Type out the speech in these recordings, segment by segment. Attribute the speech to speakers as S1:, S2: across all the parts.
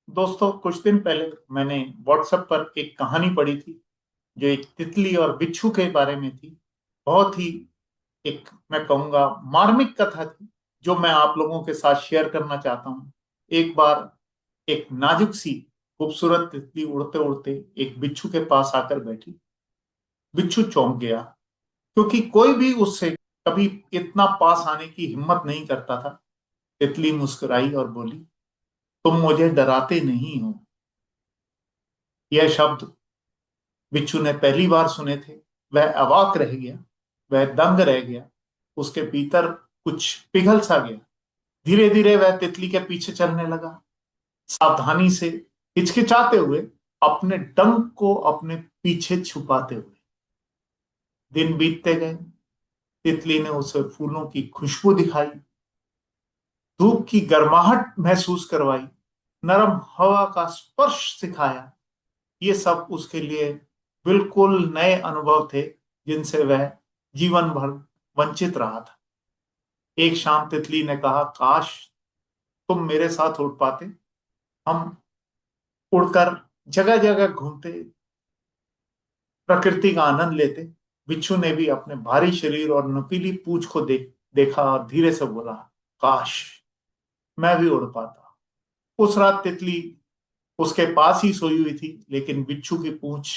S1: दोस्तों, कुछ दिन पहले मैंने व्हाट्सएप पर एक कहानी पढ़ी थी जो एक तितली और बिच्छू के बारे में थी। बहुत ही एक मैं कहूँगा मार्मिक कथा थी जो मैं आप लोगों के साथ शेयर करना चाहता हूँ। एक बार एक नाजुक सी खूबसूरत तितली उड़ते उड़ते एक बिच्छू के पास आकर बैठी। बिच्छू चौंक गया क्योंकि कोई भी उससे कभी इतना पास आने की हिम्मत नहीं करता था। तितली मुस्कुराई और बोली, तुम मुझे डराते नहीं हो। यह शब्द बिच्छू ने पहली बार सुने थे। वह अवाक रह गया, वह दंग रह गया। उसके भीतर कुछ पिघल सा गया। धीरे धीरे वह तितली के पीछे चलने लगा, सावधानी से, हिचकिचाते हुए, अपने डंक को अपने पीछे छुपाते हुए। दिन बीतते गए। तितली ने उसे फूलों की खुशबू दिखाई, धूप की गर्माहट महसूस करवाई, नरम हवा का स्पर्श सिखाया। ये सब उसके लिए बिल्कुल नए अनुभव थे जिनसे वह जीवन भर वंचित रहा था। एक शाम तितली ने कहा, काश तुम मेरे साथ उड़ पाते। हम उड़कर जगह जगह घूमते, प्रकृति का आनंद लेते। बिच्छू ने भी अपने भारी शरीर और नुकीली पूंछ को देखा और धीरे से बोला, काश मैं भी उड़ पाता। उस रात तितली उसके पास ही सोई हुई थी, लेकिन बिच्छू की पूंछ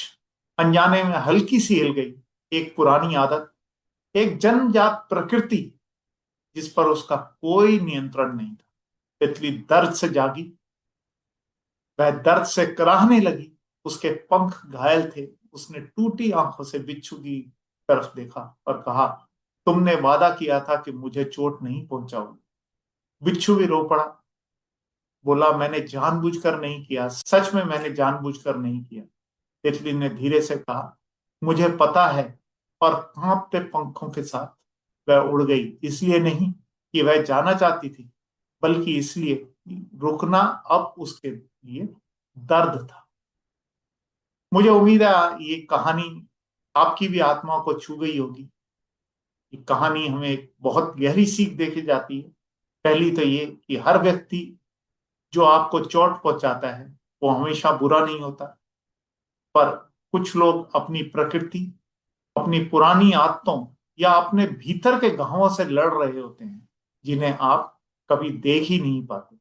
S1: अनजाने में हल्की सी हिल गई। एक पुरानी आदत, एक जन्मजात प्रकृति जिस पर उसका कोई नियंत्रण नहीं था। तितली दर्द से जागी, वह दर्द से कराहने लगी। उसके पंख घायल थे। उसने टूटी आंखों से बिच्छू की तरफ देखा और कहा, तुमने वादा किया था कि मुझे चोट नहीं पहुंचाओगे। बिच्छू भी रो पड़ा, बोला, मैंने जानबूझकर नहीं किया, सच में मैंने जानबूझकर नहीं किया। तितली ने धीरे से कहा, मुझे पता है। और कांपते पंखों के साथ वह उड़ गई, इसलिए नहीं कि वह जाना चाहती थी, बल्कि इसलिए कि रुकना अब उसके लिए दर्द था। मुझे उम्मीद है ये कहानी आपकी भी आत्मा को छू गई होगी। ये कहानी हमें एक बहुत गहरी सीख देके जाती है। पहली तो ये कि हर व्यक्ति जो आपको चोट पहुंचाता है वो हमेशा बुरा नहीं होता। पर कुछ लोग अपनी प्रकृति, अपनी पुरानी आदतों या अपने भीतर के घावों से लड़ रहे होते हैं, जिन्हें आप कभी देख ही नहीं पाते।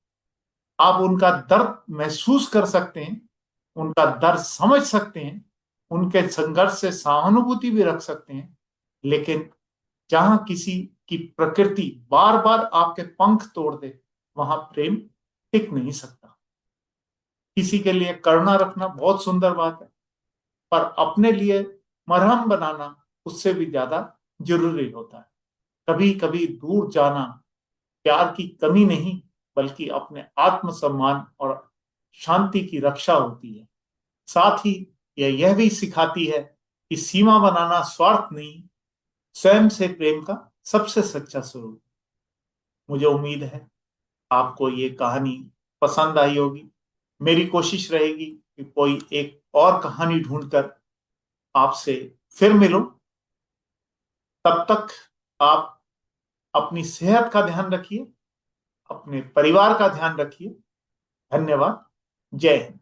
S1: आप उनका दर्द महसूस कर सकते हैं, उनका दर्द समझ सकते हैं, उनके संघर्ष से सहानुभूति भी रख सकते हैं। लेकिन जहां किसी की प्रकृति बार बार आपके पंख तोड़ दे, वहां प्रेम टिक नहीं सकता। किसी के लिए करुणा रखना बहुत सुंदर बात है, पर अपने लिए मरहम बनाना उससे भी ज्यादा जरूरी होता है। कभी कभी दूर जाना प्यार की कमी नहीं, बल्कि अपने आत्मसम्मान और शांति की रक्षा होती है। साथ ही यह भी सिखाती है कि सीमा बनाना स्वार्थ नहीं, स्वयं से प्रेम का सबसे सच्चा स्वरूप। मुझे उम्मीद है आपको ये कहानी पसंद आई होगी। मेरी कोशिश रहेगी कि कोई एक और कहानी ढूंढकर आपसे फिर मिलूं। तब तक आप अपनी सेहत का ध्यान रखिए, अपने परिवार का ध्यान रखिए। धन्यवाद। जय हिंद।